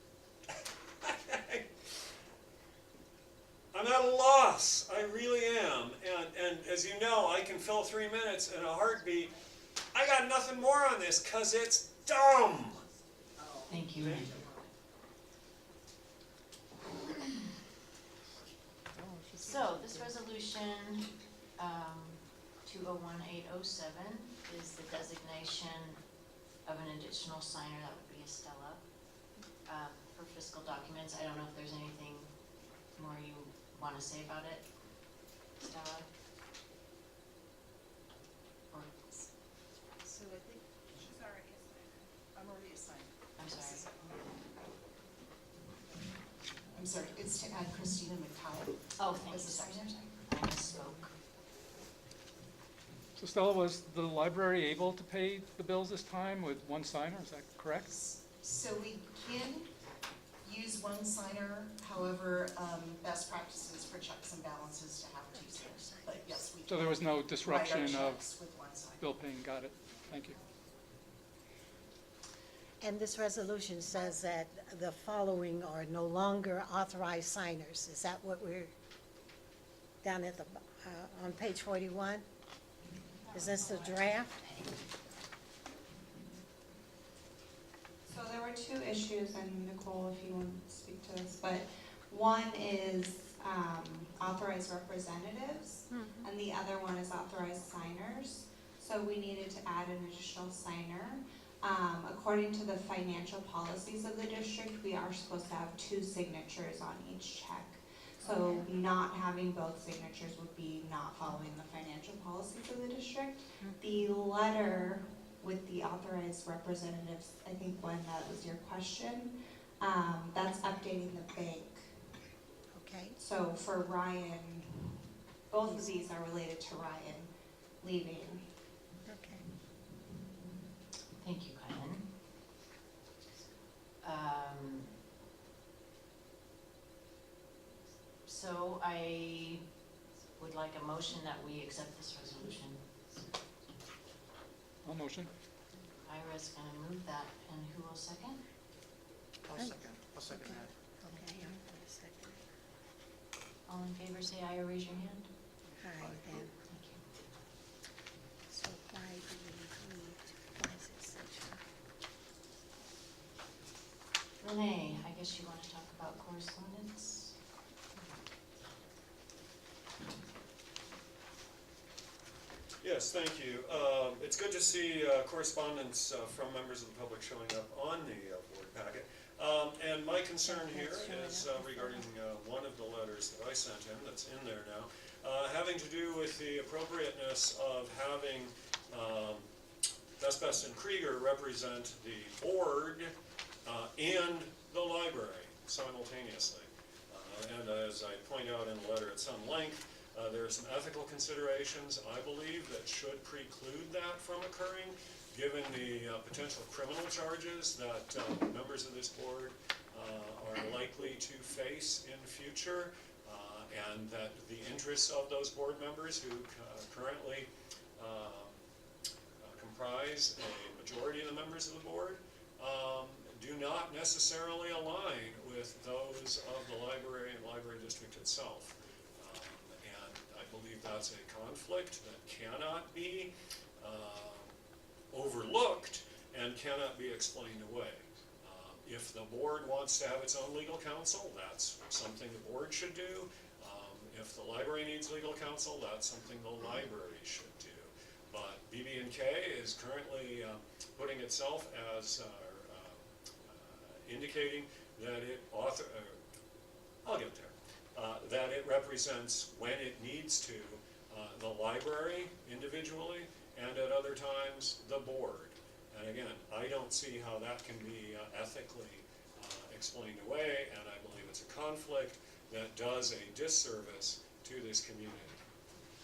I'm at a loss. I really am. And as you know, I can fill 3 minutes in a heartbeat. I got nothing more on this because it's dumb. Thank you. So this resolution 201807 is the designation of an additional signer. That would be Estella for fiscal documents. I don't know if there's anything more you wanna say about it, Stella? Or, So I think she's already assigned. I'm already assigned. I'm sorry. I'm sorry, it's to add Christina McCallum. Oh, thank you, as a sorry, signer. sorry. I misspoke. So Stella, was the library able to pay the bills this time with one signer, is that correct? So we can use one signer, however, best practices for checks and balances to have two signers. But yes, we can. So there was no write our disruption of checks with one signer. bill paying, got it, thank you. And this resolution says that the following are no longer authorized signers. Is that what we're, down at the, on page 41? Is this the draft? So there were two issues, and Nicole, if you want to speak to this, but one is authorized representatives, and the other one is authorized signers. So we needed to add an additional signer. According to the financial policies of the district, we are supposed to have 2 signatures on each check. So not having both signatures would be not following the financial policies of the district. The letter with the authorized representatives, I think, Gwen, that was your question, that's updating the bank. Okay. So for Ryan, both of these are related to Ryan leaving. Okay. Thank you, Kylan. So I would like a motion that we accept this resolution. I'll motion. Ira's gonna move that, and who will second? I'll second that. Okay, I'm gonna second. All in favor, say aye or raise your hand. Aye, then. Thank you. So why do we need, why is it such a? Renee, I guess you wanna talk about correspondence? Yes, thank you. It's good to see correspondence from members of the public showing up on the board packet. And my concern here is regarding one of the letters that I sent in, that's in there now, having to do with the appropriateness of having Best and Krieger represent the board and the library simultaneously. And as I point out in the letter at some length, there are some ethical considerations, I believe, that should preclude that from occurring, given the potential criminal charges that members of this board are likely to face in future, and that the interests of those board members who currently comprise a majority of the members of the board do not necessarily align with those of the library and library district itself. I believe that's a conflict that cannot be overlooked and cannot be explained away. If the board wants to have its own legal counsel, that's something the board should do. If the library needs legal counsel, that's something the library should do. But BB&K is currently putting itself as indicating that it I'll get there. That it represents, when it needs to, the library individually, and at other times, the board. And again, I don't see how that can be ethically explained away, and I believe it's a conflict that does a disservice to this community.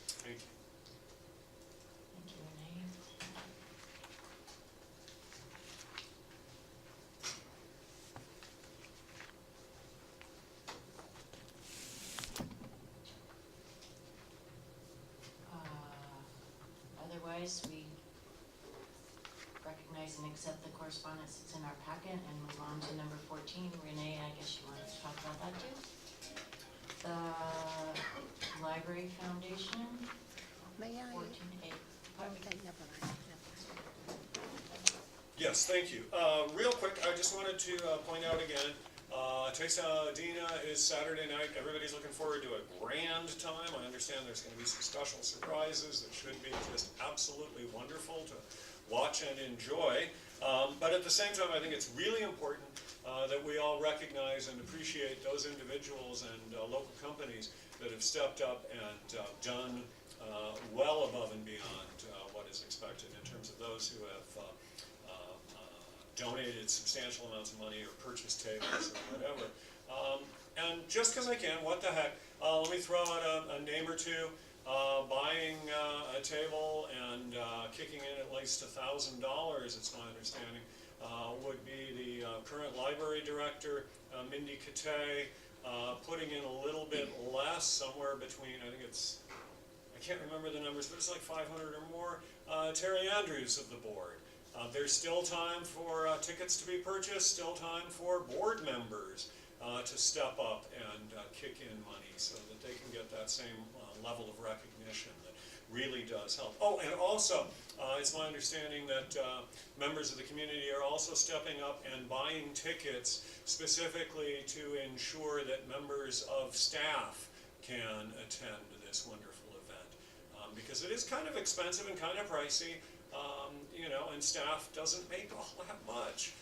Thank you. Thank you, Renee. Otherwise, we recognize and accept the correspondence that's in our packet and move on to number 14. Renee, I guess you wanted to talk about that too? The Library Foundation, May I? 14A. Okay, never mind. Yes, thank you. Real quick, I just wanted to point out again, Dina is Saturday night. Everybody's looking forward to a grand time. I understand there's going to be some special surprises that should be just absolutely wonderful to watch and enjoy. But at the same time, I think it's really important that we all recognize and appreciate those individuals and local companies that have stepped up and done well above and beyond what is expected in terms of those who have donated substantial amounts of money or purchased tables or whatever. And just because I can, what the heck, let me throw out a name or two. Buying a table and kicking in at least $1,000, it's my understanding, would be the current library director, Mindy Kate, putting in a little bit less, somewhere between, I think it's, I can't remember the numbers, but it's like 500 or more. Terry Andrews of the board. There's still time for tickets to be purchased, still time for board members to step up and kick in money so that they can get that same level of recognition that really does help. Oh, and also, it's my understanding that members of the community are also stepping up and buying tickets specifically to ensure that members of staff can attend this wonderful event. Because it is kind of expensive and kind of pricey, you know, and staff doesn't make all that much.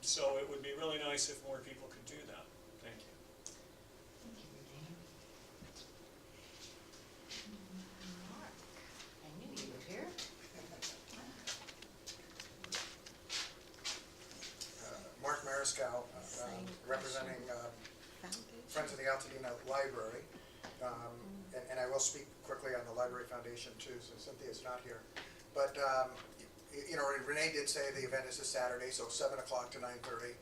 So it would be really nice if more people could do that. Thank you. Thank you, Renee. Mark, I knew you were here. Mark Mariscal, representing Friends of the Altadena Library. And I will speak quickly on the Library Foundation too, since Cynthia's not here. But, you know, Renee did say the event is this Saturday, so 7 o'clock to 9:30.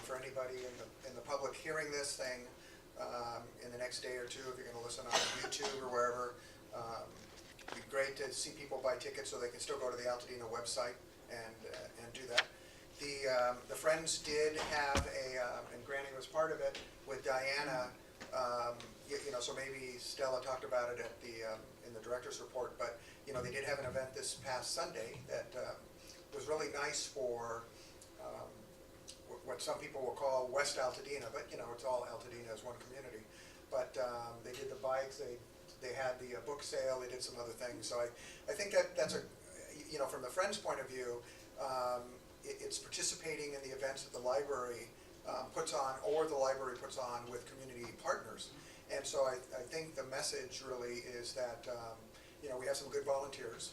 For anybody in the public hearing this thing in the next day or two, if you're going to listen on YouTube or wherever, it'd be great to see people buy tickets so they can still go to the Altadena website and do that. The Friends did have and Granny was part of it with Diana. You know, so maybe Stella talked about it at in the director's report, but you know, they did have an event this past Sunday that was really nice for what some people will call West Altadena, but you know, it's all Altadena as one community. But they did the bikes, they had the book sale, they did some other things. So I think that's a, you know, from the Friends' point of view, it's participating in the events that the library puts on, or the library puts on with community partners. And so I think the message really is that, you know, we have some good volunteers,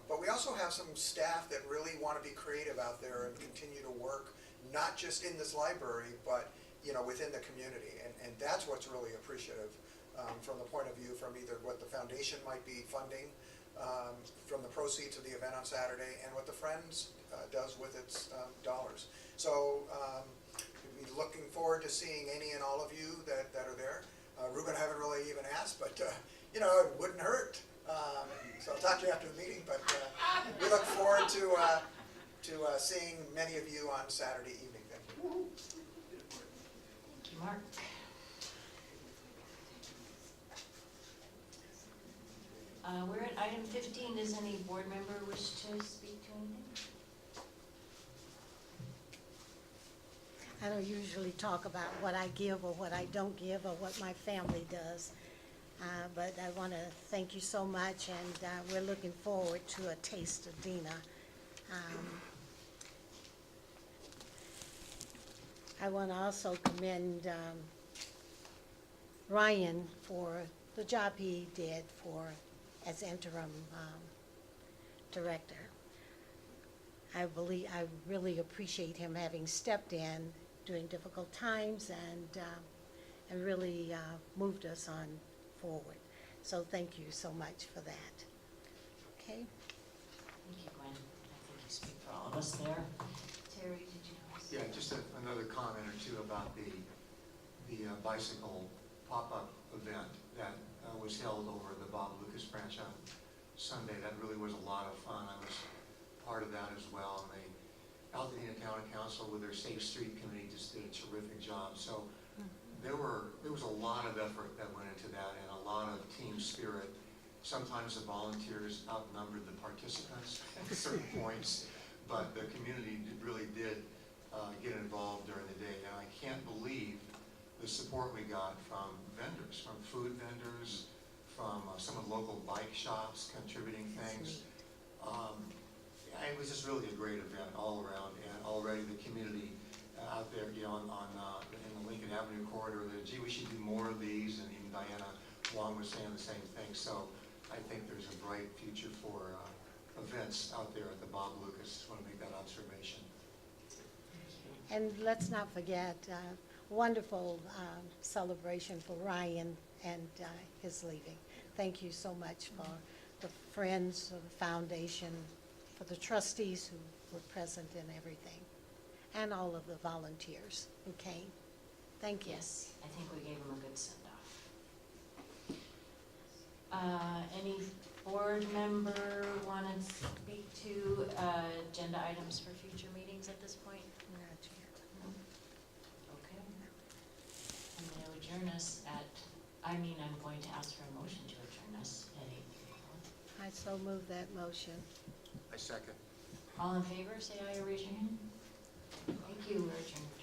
but we also have some staff that really want to be creative out there and continue to work, not just in this library, but, you know, within the community. And that's what's really appreciative from the point of view from either what the foundation might be funding from the proceeds of the event on Saturday and what the Friends does with its dollars. So we'd be looking forward to seeing any and all of you that are there. Ruben, I haven't really even asked, but you know, it wouldn't hurt. So I'll talk to you after the meeting, but we look forward to seeing many of you on Saturday evening. Thank you. Thank you, Mark. We're at item 15. Does any board member wish to speak to anything? I don't usually talk about what I give or what I don't give or what my family does. But I want to thank you so much, and we're looking forward to a Taste of Dena. I want to also commend Ryan for the job he did as interim director. I really appreciate him having stepped in during difficult times and really moved us on forward. So thank you so much for that. Okay? Thank you, Gwen. I think you speak for all of us there. Terry, did you know? Yeah, just another comment or two about the bicycle pop-up event that was held over the Bob Lucas branch on Sunday. That really was a lot of fun. I was part of that as well. And the Altadena County Council with their Safe Street Committee just did a terrific job. So there was a lot of effort that went into that and a lot of team spirit. Sometimes the volunteers outnumbered the participants at certain points, but the community really did get involved during the day. And I can't believe the support we got from vendors, from food vendors, from some of the local bike shops contributing things. It was just really a great event all around, and already the community out there, you know, in the Lincoln Avenue corridor, that, gee, we should do more of these, and even Diana Wong was saying the same thing. So I think there's a bright future for events out there at the Bob Lucas. Just want to make that observation. And let's not forget, wonderful celebration for Ryan and his leaving. Thank you so much for the friends of the foundation, for the trustees who were present in everything, and all of the volunteers who came. Thank you. Yes, I think we gave him a good send-off. Any board member want to speak to agenda items for future meetings at this point? No? Okay. I'm going to adjourn us I'm going to ask for a motion to adjourn us at 8:00. I so move that motion. I second. All in favor, say aye or raise your hand. Thank you, we're adjourned.